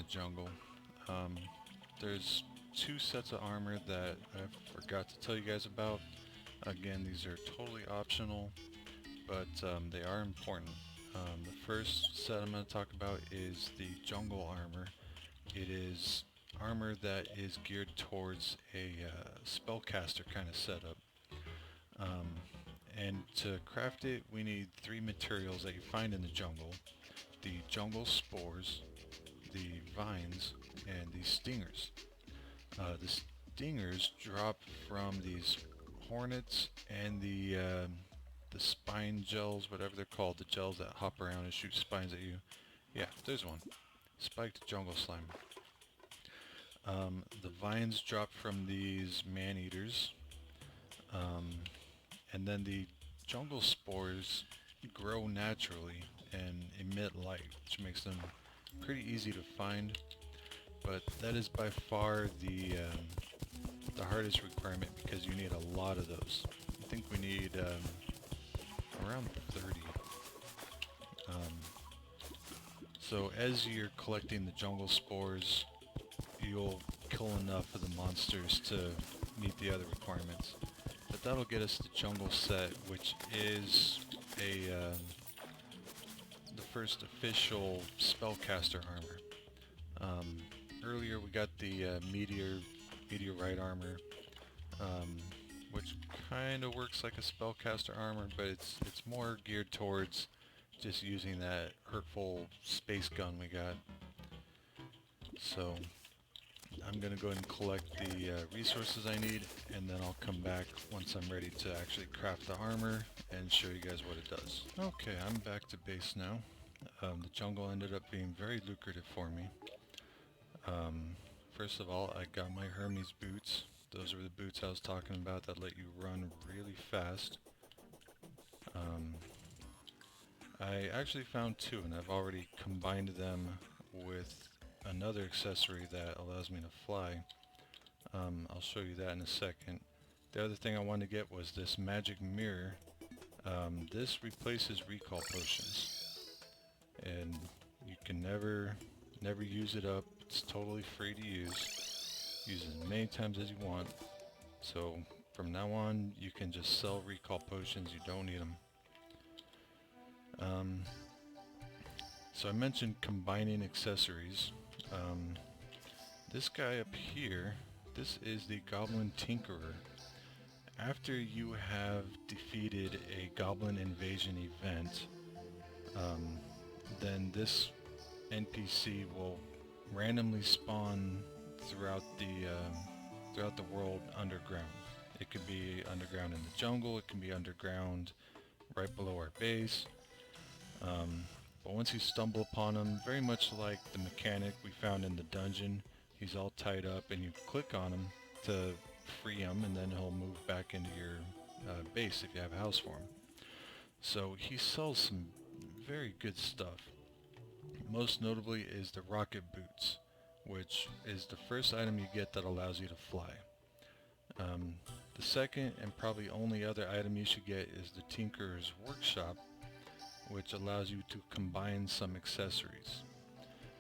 jungle. There's two sets of armor that I forgot to tell you guys about. Again, these are totally optional, but they are important. The first set I'm going to talk about is the Jungle Armor. It is armor that is geared towards a spellcaster kind of setup. And to craft it, we need three materials that you find in the jungle: the Jungle Spores, the Vines, and the Stingers. The Stingers drop from these hornets and the spine gels, whatever they're called, the gels that hop around and shoot spines at you. Yeah, there's one. Spiked jungle slime. The vines drop from these man-eaters. And then the jungle spores grow naturally and emit light, which makes them pretty easy to find. But that is by far the hardest requirement because you need a lot of those. I think we need around 30. So as you're collecting the jungle spores, you'll kill enough of the monsters to meet the other requirements. But that'll get us the jungle set, which is the first official spellcaster armor. Earlier we got the Meteorite Armor, which kind of works like a spellcaster armor, but it's more geared towards just using that hurtful space gun we got. So I'm going to go ahead and collect the resources I need, and then I'll come back once I'm ready to actually craft the armor and show you guys what it does. Okay, I'm back to base now. The jungle ended up being very lucrative for me. First of all, I got my Hermes Boots. Those are the boots I was talking about that let you run really fast. I actually found two, and I've already combined them with another accessory that allows me to fly. I'll show you that in a second. The other thing I wanted to get was this magic mirror. This replaces recall potions, and you can never use it up. It's totally free to use. Use it as many times as you want. So from now on, you can just sell recall potions. You don't need them. So I mentioned combining accessories. This guy up here, this is the Goblin Tinkerer. After you have defeated a Goblin Invasion event, then this NPC will randomly spawn throughout the world underground. It could be underground in the jungle, it can be underground right below our base. But once you stumble upon him, very much like the mechanic we found in the dungeon, he's all tied up and you click on him to free him, and then he'll move back into your base if you have a house for him. So he sells some very good stuff. Most notably is the rocket boots, which is the first item you get that allows you to fly. The second and probably only other item you should get is the Tinkerer's Workshop, which allows you to combine some accessories.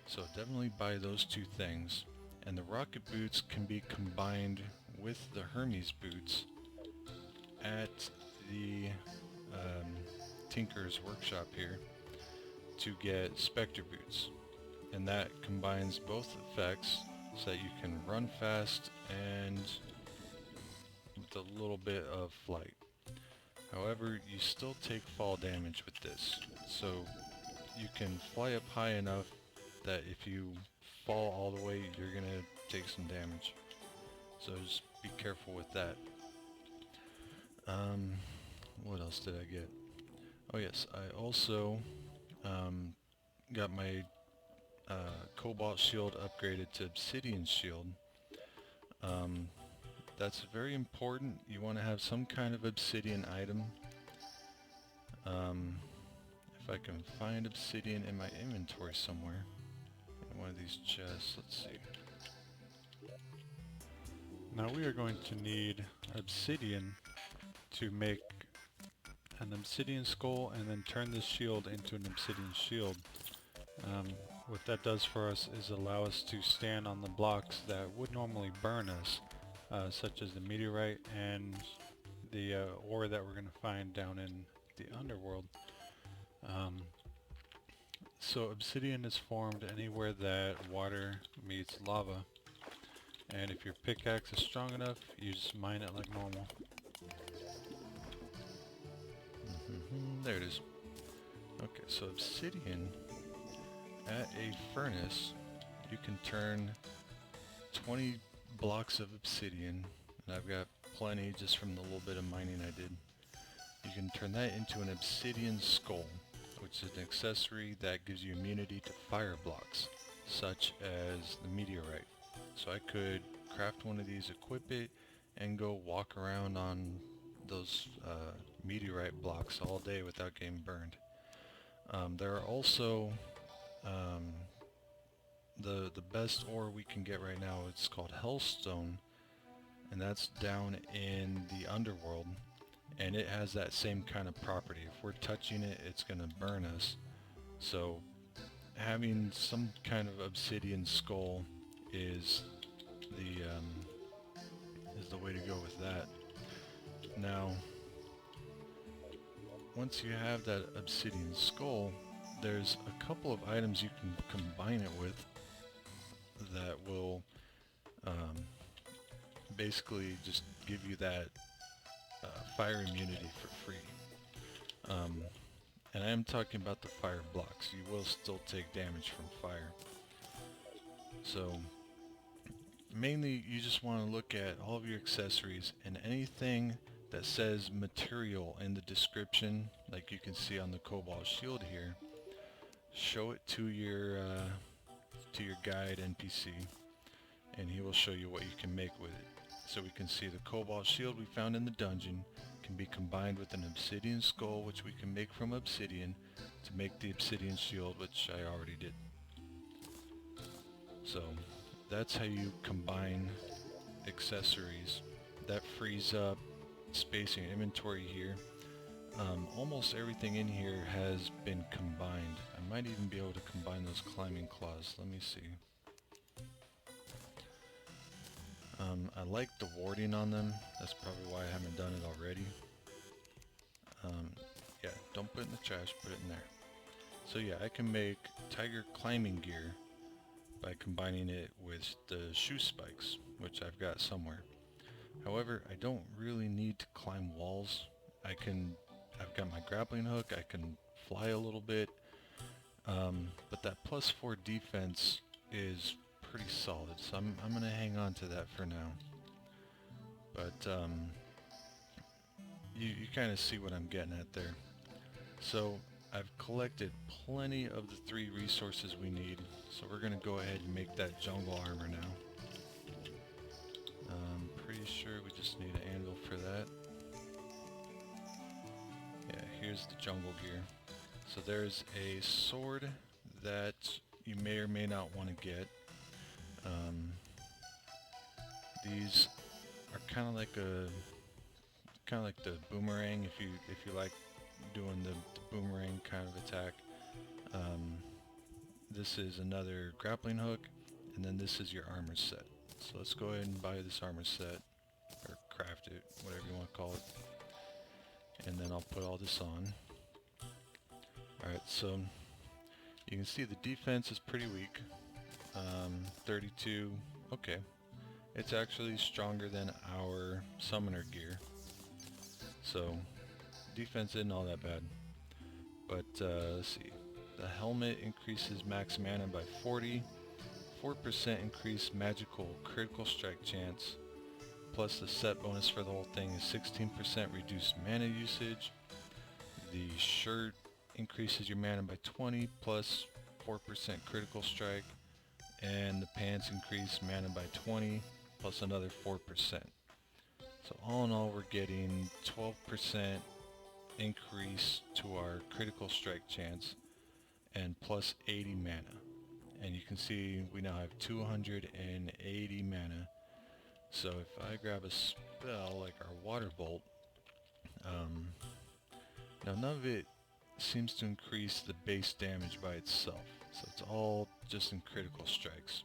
So definitely buy those two things. And the rocket boots can be combined with the Hermes boots at the Tinkerer's Workshop here to get Spectre boots. And that combines both effects so that you can run fast and with a little bit of flight. However, you still take fall damage with this, so you can fly up high enough that if you fall all the way, you're gonna take some damage. So just be careful with that. What else did I get? Oh yes, I also got my Cobalt shield upgraded to Obsidian shield. That's very important. You want to have some kind of obsidian item. If I can find obsidian in my inventory somewhere, in one of these chests, let's see. Now we are going to need obsidian to make an obsidian skull and then turn this shield into an obsidian shield. what that does for us is allow us to stand on the blocks that would normally burn us, such as the meteorite and the ore that we're going to find down in the Underworld. So obsidian is formed anywhere that water meets lava, and if your pickaxe is strong enough, you just mine it like normal. There it is. Okay, so obsidian, at a furnace, you can turn 20 blocks of obsidian, and I've got plenty just from the little bit of mining I did. You can turn that into an obsidian skull, which is an accessory that gives you immunity to fire blocks, such as the meteorite. So I could craft one of these, equip it, and go walk around on those meteorite blocks all day without getting burned. There are also the best ore we can get right now. It's called Hellstone, and that's down in the Underworld, and it has that same kind of property. If we're touching it, it's going to burn us. So having some kind of obsidian skull is the way to go with that. Now, once you have that obsidian skull, there's a couple of items you can combine it with that will basically just give you that fire immunity for free. And I am talking about the fire blocks. You will still take damage from fire. So mainly you just want to look at all of your accessories, and anything that says material in the description, like you can see on the Cobalt shield here, show it to your guide NPC, and he will show you what you can make with it. So we can see the Cobalt shield we found in the dungeon can be combined with an obsidian skull, which we can make from obsidian, to make the obsidian shield, which I already did. So that's how you combine accessories. That frees up space in your inventory here. Almost everything in here has been combined. I might even be able to combine those climbing claws. Let me see. I like the warding on them. That's probably why I haven't done it already. Yeah, don't put it in the trash, put it in there. So yeah, I can make tiger climbing gear by combining it with the shoe spikes, which I've got somewhere. However, I don't really need to climb walls. I've got my grappling hook, I can fly a little bit, but that +4 defense is pretty solid, so I'm going to hang on to that for now. But you kind of see what I'm getting at there. So I've collected plenty of the 3 resources we need, so we're going to go ahead and make that jungle armor now. I'm pretty sure we just need an anvil for that. Yeah, here's the jungle gear. So there's a sword that you may or may not want to get. These are kind of like the boomerang, if you like doing the boomerang kind of attack. This is another grappling hook, and then this is your armor set. So let's go ahead and buy this armor set, or craft it, whatever you want to call it. And then I'll put all this on. Alright, so you can see the defense is pretty weak. 32, okay. It's actually stronger than our summoner gear. So defense isn't all that bad. But let's see. The helmet increases max mana by 40. 4% increased magical critical strike chance. Plus the set bonus for the whole thing is 16% reduced mana usage. The shirt increases your mana by 20 plus 4% critical strike. And the pants increase mana by 20 plus another 4%. So all in all, we're getting 12% increase to our critical strike chance and plus 80 mana. And you can see we now have 280 mana. So if I grab a spell like our water bolt, now none of it seems to increase the base damage by itself. So it's all just in critical strikes.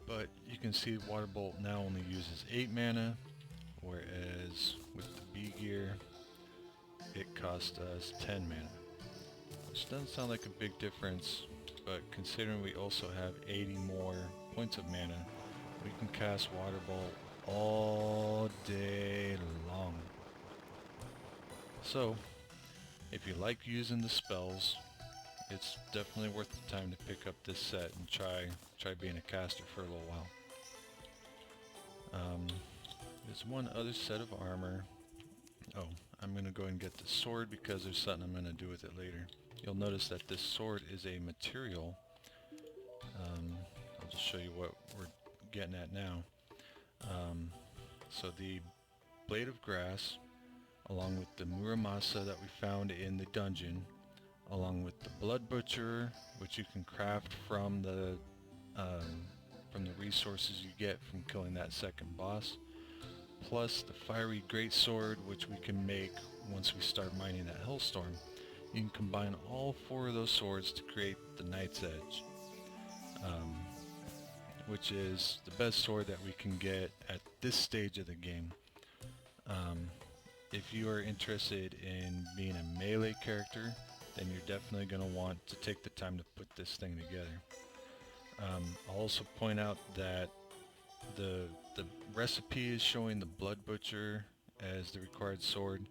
But you can see Water Bolt now only uses 8 mana, whereas with the B gear it cost us 10 mana. Which doesn't sound like a big difference, but considering we also have 80 more points of mana, we can cast Water Bolt all day long. So, if you like using the spells, it's definitely worth the time to pick up this set and try being a caster for a little while. There's one other set of armor. Oh, I'm going to go and get the sword because there's something I'm going to do with it later. You'll notice that this sword is a material. I'll just show you what we're getting at now. So the Blade of Grass, along with the Muramasa that we found in the dungeon, along with the Blood Butcher, which you can craft from the resources you get from killing that second boss, plus the Fiery Greatsword, which we can make once we start mining that Hellstorm. You can combine all 4 of those swords to create the Knight's Edge, which is the best sword that we can get at this stage of the game. If you are interested in being a melee character, then you're definitely going to want to take the time to put this thing together. I'll also point out that the recipe is showing the Blood Butcher as the required sword,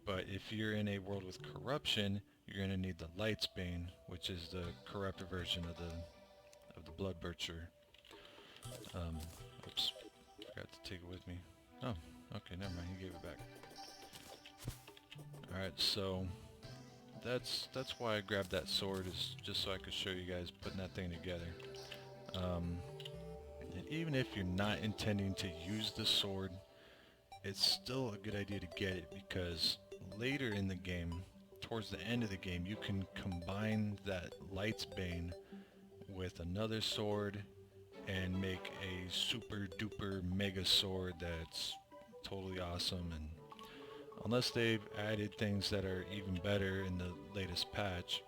but if you're in a world with corruption, you're going to need the Lightsbane, which is the corrupted version of the Blood Butcher. Oops, forgot to take it with me. Oh, okay, never mind, he gave it back. Alright, so that's why I grabbed that sword, is just so I could show you guys putting that thing together. And even if you're not intending to use the sword, it's still a good idea to get it, because later in the game, towards the end of the game, you can combine that Lightsbane with another sword and make a super duper mega sword that's totally awesome. And unless they've added things that are even better in the latest patch,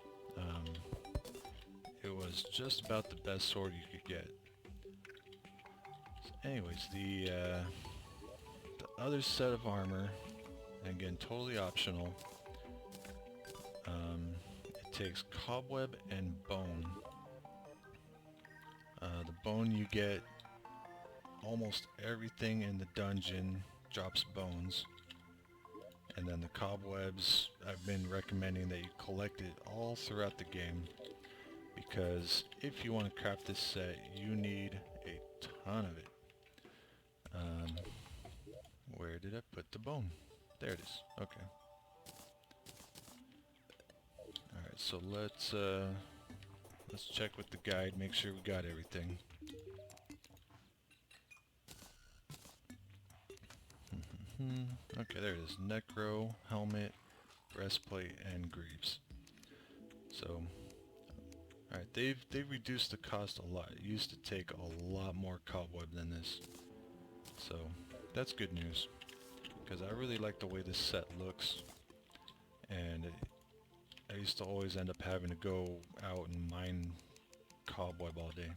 it was just about the best sword you could get. So anyways, the other set of armor, and again totally optional, it takes Cobweb and Bone. The Bone, you get almost everything in the dungeon drops bones, and then the Cobwebs, I've been recommending that you collect it all throughout the game, because if you want to craft this set, you need a ton of it. Where did I put the bone? There it is. Okay. Alright, so let's check with the guide, make sure we got everything. Okay, there it is. Necro, helmet, breastplate, and greaves. So, alright, they've reduced the cost a lot. It used to take a lot more cobweb than this. So, that's good news, because I really like the way this set looks, and I used to always end up having to go out and mine cobweb all day.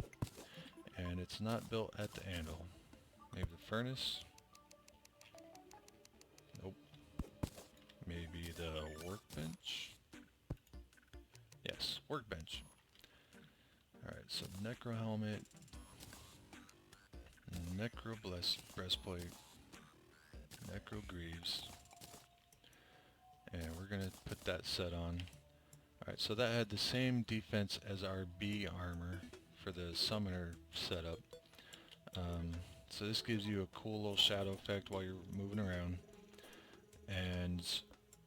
And it's not built at the anvil. Maybe the furnace? Nope. Maybe the workbench? Yes, workbench. Alright, so Necro helmet, Necro breastplate, Necro greaves, and we're going to put that set on. Alright, so that had the same defense as our B armor for the summoner setup. So this gives you a cool little shadow effect while you're moving around, and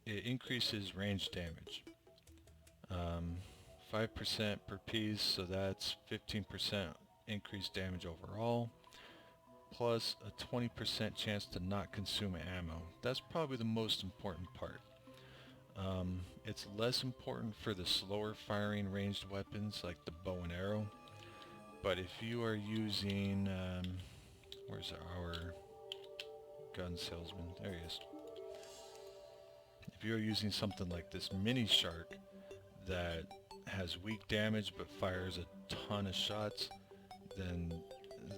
it increases range damage. 5% per piece, so that's 15% increased damage overall, plus a 20% chance to not consume ammo. That's probably the most important part. It's less important for the slower firing ranged weapons like the bow and arrow, but if you are using, where's our gun salesman? There he is. If you're using something like this mini shark that has weak damage but fires a ton of shots, then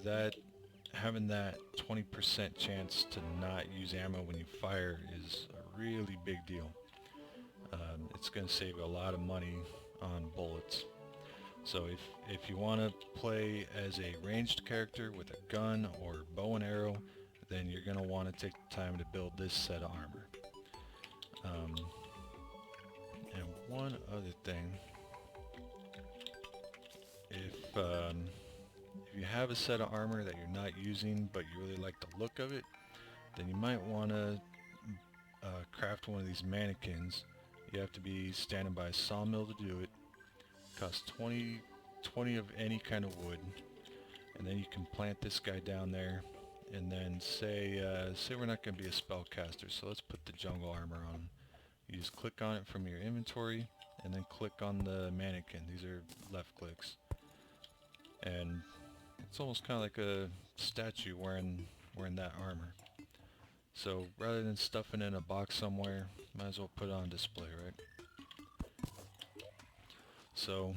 that having that 20% chance to not use ammo when you fire is a really big deal. It's going to save you a lot of money on bullets. So if you want to play as a ranged character with a gun or bow and arrow, then you're going to want to take the time to build this set of armor. And one other thing, if you have a set of armor that you're not using but you really like the look of it, then you might want to craft one of these mannequins. You have to be standing by a sawmill to do it. Costs 20 of any kind of wood, and then you can plant this guy down there. And then say we're not going to be a spellcaster, so let's put the jungle armor on. You just click on it from your inventory, and then click on the mannequin. These are left clicks, and it's almost kind of like a statue wearing that armor. So rather than stuffing it in a box somewhere, might as well put it on display, right? So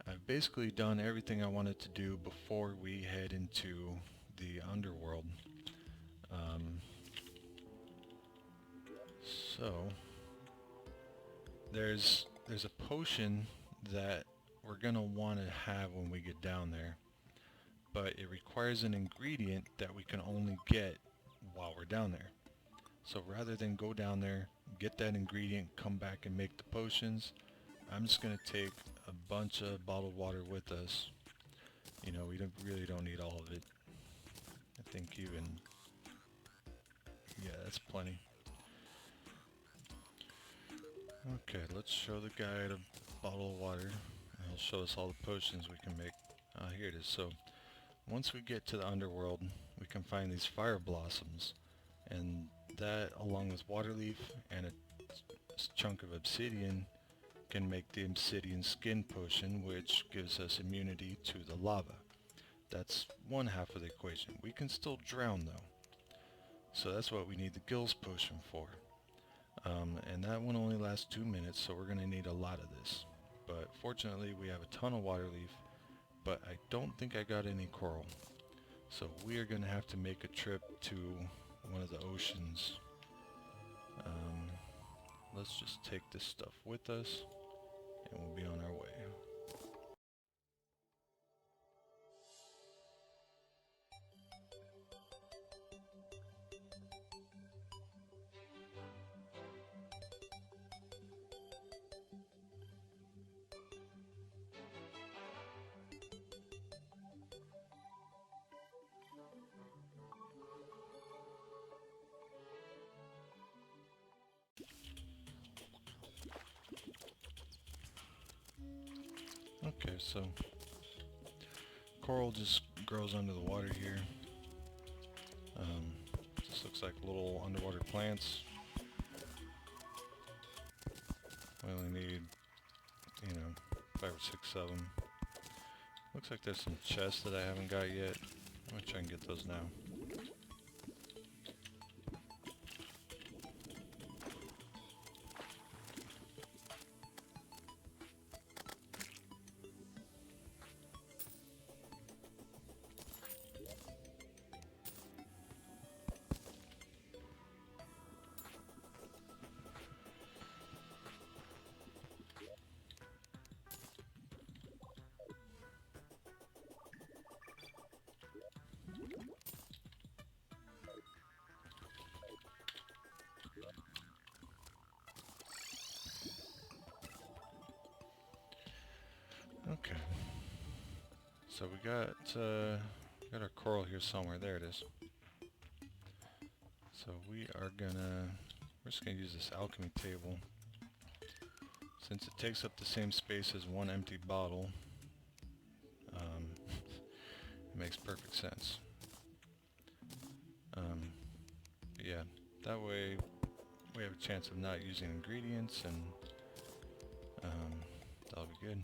I've basically done everything I wanted to do before we head into the Underworld. So there's a potion that we're gonna want to have when we get down there, but it requires an ingredient that we can only get while we're down there. So rather than go down there, get that ingredient, come back and make the potions, I'm just gonna take a bunch of bottled water with us. You know, we really don't need all of it. I think even, yeah, that's plenty. Okay, let's show the guy a bottle of water. He'll show us all the potions we can make. Here it is. So once we get to the Underworld, we can find these fire blossoms, and that, along with water leaf and a chunk of obsidian, can make the obsidian skin potion, which gives us immunity to the lava. That's one half of the equation. We can still drown though, so that's what we need the gills potion for. And that one only lasts 2 minutes, so we're going to need a lot of this. But fortunately we have a ton of water leaf, but I don't think I got any coral. So we are going to have to make a trip to one of the oceans. Let's just take this stuff with us, and we'll be on our way. Okay, so coral just grows under the water here. Just looks like little underwater plants. We only need, 5 or 6 of them. Looks like there's some chests that I haven't got yet. I'm gonna try and get those now. Okay, so we got our coral here somewhere. There it is. So we're just gonna use this alchemy table. Since it takes up the same space as one empty bottle, it makes perfect sense. Yeah, that way we have a chance of not using ingredients, and that'll be good.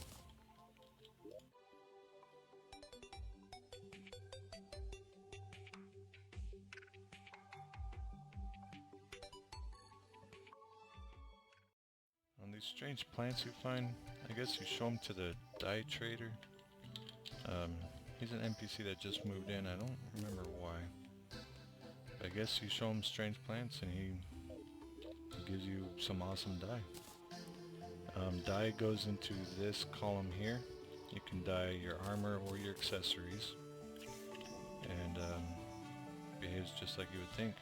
On these strange plants you find, I guess you show him to the dye trader. He's an NPC that just moved in. I don't remember why. But I guess you show him strange plants and he gives you some awesome dye. Dye goes into this column here. You can dye your armor or your accessories. And behaves just like you would think.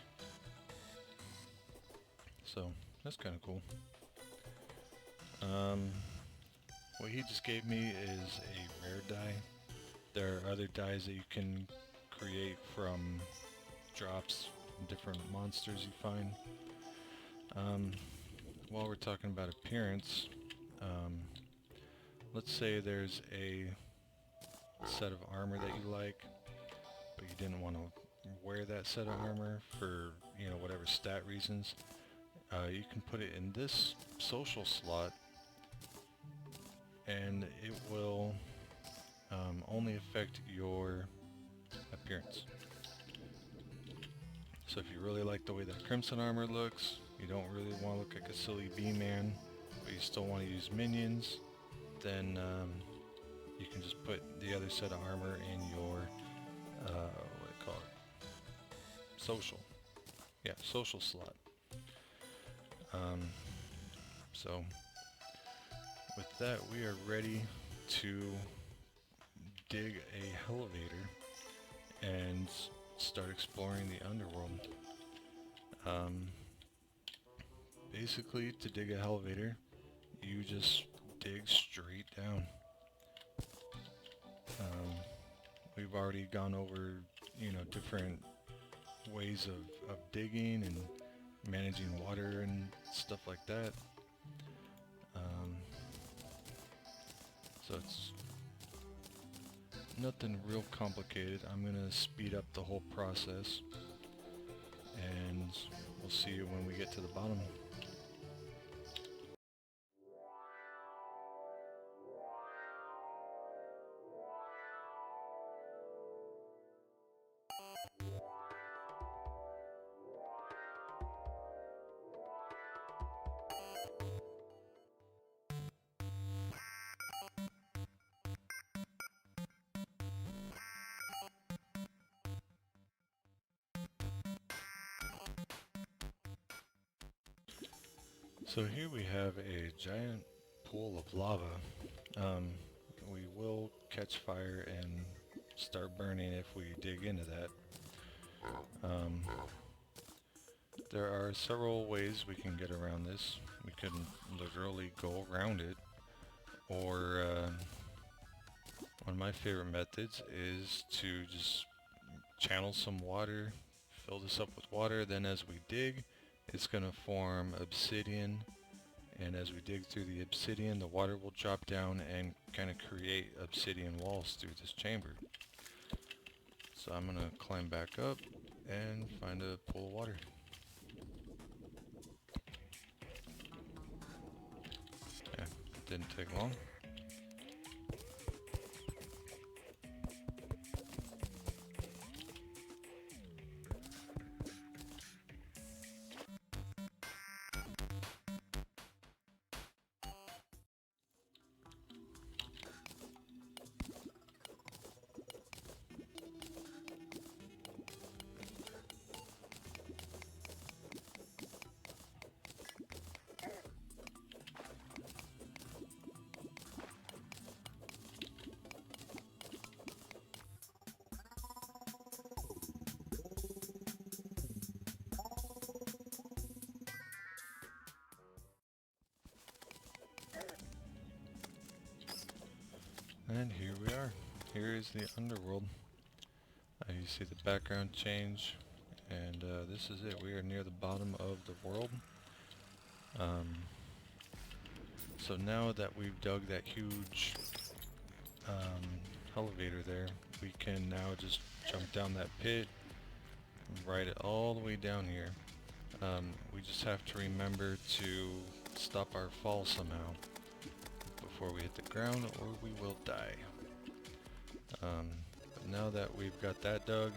So that's kind of cool. What he just gave me is a rare dye. There are other dyes that you can create from drops from different monsters you find. While we're talking about appearance, let's say there's a set of armor that you like, but you didn't want to wear that set of armor for, you know, whatever stat reasons. You can put it in this social slot, and it will only affect your appearance. So if you really like the way that Crimson armor looks, you don't really want to look like a silly B-man, but you still want to use minions, then you can just put the other set of armor in your, what do you call it? Social. Yeah, social slot. So with that, we are ready to dig a elevator and start exploring the underworld. Basically, to dig a elevator, you just dig straight down. We've already gone over, you know, different ways of digging and managing water and stuff like that. So it's nothing real complicated. I'm gonna speed up the whole process, and we'll see you when we get to the bottom. So here we have a giant pool of lava. We will catch fire and start burning if we dig into that. There are several ways we can get around this. We can literally go around it, or one of my favorite methods is to just channel some water, fill this up with water, then as we dig, it's going to form obsidian, and as we dig through the obsidian, the water will drop down and kind of create obsidian walls through this chamber. So I'm going to climb back up and find a pool of water. Yeah, didn't take long. And here we are. Here is the underworld. You see the background change, and this is it. We are near the bottom of the world. So now that we've dug that huge elevator there, we can now just jump down that pit and ride it all the way down here. We just have to remember to stop our fall somehow before we hit the ground, or we will die. But now that we've got that dug,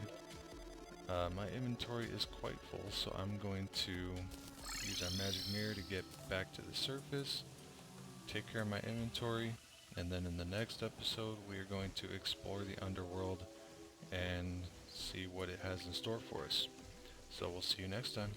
my inventory is quite full, so I'm going to use our magic mirror to get back to the surface, take care of my inventory, and then in the next episode we are going to explore the Underworld and see what it has in store for us. So we'll see you next time.